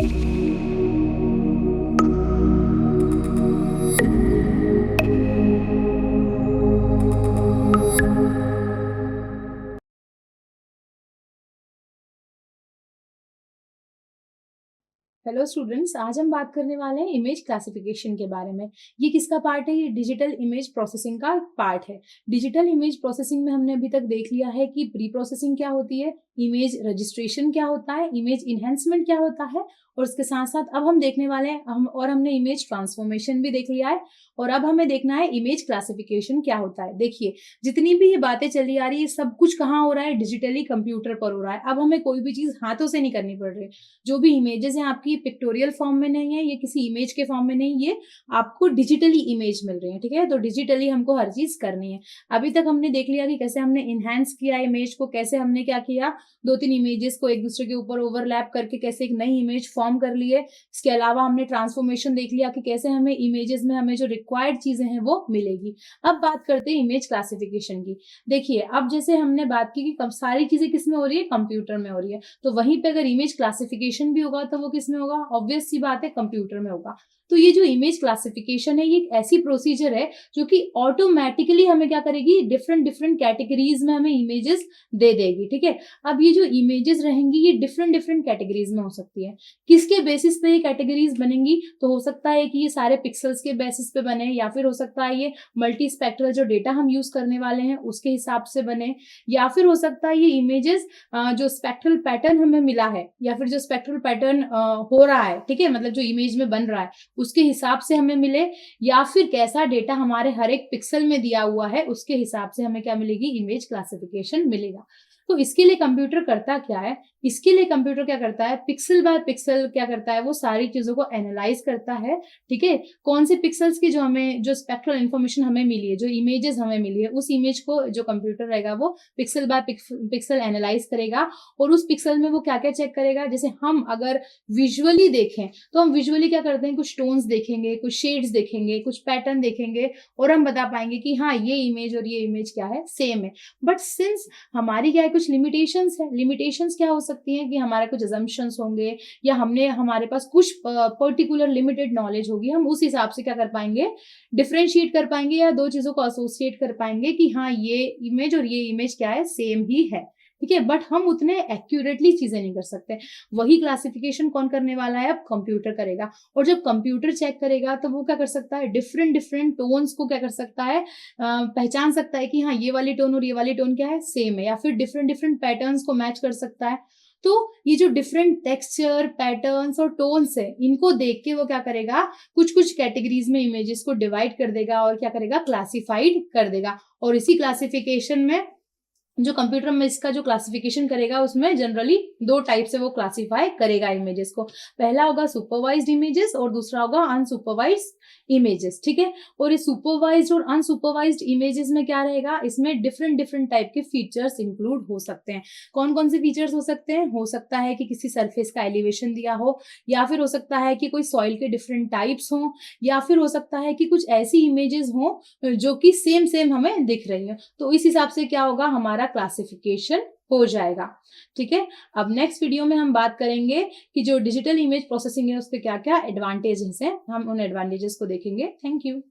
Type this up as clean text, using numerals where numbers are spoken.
Hello students, आज हम बात करने वाले हैं इमेज क्लासिफिकेशन के बारे में। ये किसका पार्ट है? ये डिजिटल इमेज प्रोसेसिंग का पार्ट है। डिजिटल इमेज प्रोसेसिंग में हमने अभी तक देख लिया है कि प्री प्रोसेसिंग क्या होती है, इमेज रजिस्ट्रेशन क्या होता है, इमेज इन्हेंसमेंट क्या होता है, और उसके साथ साथ अब हम देखने वाले हैं हमने इमेज ट्रांसफॉर्मेशन भी देख लिया है, और अब हमें देखना है इमेज क्लासिफिकेशन क्या होता है। देखिए, जितनी भी ये बातें चली आ रही है, सब कुछ कहाँ हो रहा है? डिजिटली कंप्यूटर पर हो रहा है। अब हमें कोई भी चीज हाथों से नहीं करनी पड़ रही है। जो भी इमेजेस हैं आपकी पिक्टोरियल फॉर्म में नहीं है, ये किसी इमेज के फॉर्म में नहीं, ये आपको डिजिटली इमेज मिल रही है। ठीक है, तो डिजिटली हमको हर चीज करनी है। अभी तक हमने देख लिया कि कैसे हमने इनहेंस किया इमेज को, कैसे हमने क्या किया, दो तीन इमेजेस को एक दूसरे के ऊपर ओवरलैप करके कैसे एक नई इमेज फॉर्म कर ली है। इसके अलावा हमने ट्रांसफॉर्मेशन देख लिया कि कैसे हमें इमेजेस में हमें जो रिक्वायर्ड चीजें हैं वो मिलेगी। अब बात करते हैं इमेज क्लासिफिकेशन की। देखिए, अब जैसे हमने बात की कि सारी चीजें किस में हो रही है? कंप्यूटर में हो रही है। तो वहीं पे अगर इमेज क्लासिफिकेशन भी होगा तो वो किस में होगा? ऑब्वियस सी बात है, कंप्यूटर में होगा। तो ये जो इमेज क्लासिफिकेशन है, ये एक ऐसी प्रोसीजर है जो कि ऑटोमेटिकली हमें क्या करेगी? डिफरेंट डिफरेंट कैटेगरीज में हमें इमेजेस दे देगी। ठीक है, अब ये जो इमेजेस रहेंगी ये डिफरेंट डिफरेंट कैटेगरीज में हो सकती है। किसके बेसिस पे ये कैटेगरीज बनेंगी? तो हो सकता है कि ये सारे पिक्सल्स के बेसिस पे बने, या फिर हो सकता है ये मल्टी स्पेक्ट्रल जो डेटा हम यूज करने वाले हैं उसके हिसाब से बने, या फिर हो सकता है ये इमेजेस जो स्पेक्ट्रल पैटर्न हमें मिला है, या फिर जो स्पेक्ट्रल पैटर्न हो रहा है, ठीक है, मतलब जो इमेज में बन रहा है उसके हिसाब से हमें मिले, या फिर कैसा डेटा हमारे हर एक पिक्सल में दिया हुआ है उसके हिसाब से हमें क्या मिलेगी? इमेज क्लासिफिकेशन मिलेगा। तो इसके लिए कंप्यूटर करता क्या है? इसके लिए कंप्यूटर क्या करता है? पिक्सल बाय पिक्सल क्या करता है? वो सारी चीजों को एनालाइज करता है। ठीक है, कौन से पिक्सल्स की जो स्पेक्ट्रल इंफॉर्मेशन हमें मिली है, जो इमेजेस हमें मिली है, उस इमेज को जो कंप्यूटर रहेगा वो पिक्सल बाय पिक्सल एनालाइज करेगा, और उस पिक्सल में वो क्या क्या चेक करेगा। जैसे हम अगर विजुअली देखें तो हम विजुअली क्या करते हैं? कुछ टोन्स देखेंगे, कुछ शेड्स देखेंगे, कुछ पैटर्न देखेंगे, और हम बता पाएंगे कि हाँ, ये इमेज और ये इमेज क्या है? सेम है। बट सिंस हमारी क्या है, कुछ लिमिटेशंस है। लिमिटेशंस क्या हो सकती हैं? कि हमारे कुछ अजम्पशंस होंगे, या हमारे पास कुछ पर्टिकुलर लिमिटेड नॉलेज होगी, हम उस हिसाब से क्या कर पाएंगे? डिफरेंशिएट कर पाएंगे, या दो चीजों को एसोसिएट कर पाएंगे कि हाँ, ये इमेज और ये इमेज क्या है? सेम ही है। ठीक है, बट हम उतने एक्यूरेटली चीजें नहीं कर सकते। वही क्लासिफिकेशन कौन करने वाला है? अब कंप्यूटर करेगा। और जब कंप्यूटर चेक करेगा तो वो क्या कर सकता है? डिफरेंट डिफरेंट टोन्स को क्या कर सकता है? पहचान सकता है कि हाँ, ये वाली टोन और ये वाली टोन क्या है? सेम है। या फिर डिफरेंट डिफरेंट पैटर्न्स को मैच कर सकता है। तो ये जो डिफरेंट टेक्सचर, पैटर्न्स और टोन्स है, इनको देख के वो क्या करेगा? कुछ कुछ कैटेगरीज में इमेजेस को डिवाइड कर देगा, और क्या करेगा? क्लासिफाइड कर देगा। और इसी क्लासिफिकेशन में जो कंप्यूटर में इसका जो क्लासिफिकेशन करेगा, उसमें जनरली दो टाइप से वो क्लासिफाई करेगा इमेजेस को। पहला होगा सुपरवाइज्ड इमेजेस, और दूसरा होगा अनसुपरवाइज्ड इमेजेस। ठीक है, और ये सुपरवाइज्ड और अनसुपरवाइज्ड इमेजेस में क्या रहेगा? इसमें डिफरेंट डिफरेंट टाइप के फीचर्स इंक्लूड हो सकते हैं। कौन कौन से फीचर्स हो सकते हैं? हो सकता है कि किसी सरफेस का एलिवेशन दिया हो, या फिर हो सकता है कि कोई सॉइल के डिफरेंट टाइप्स हों, या फिर हो सकता है कि कुछ ऐसी इमेजेस हों जो कि सेम सेम हमें दिख रही है। तो इस हिसाब से क्या होगा? हमारा क्लासिफिकेशन हो जाएगा। ठीक है, अब नेक्स्ट वीडियो में हम बात करेंगे कि जो डिजिटल इमेज प्रोसेसिंग है उसके क्या क्या एडवांटेजेस हैं, हम उन एडवांटेजेस को देखेंगे। Thank you.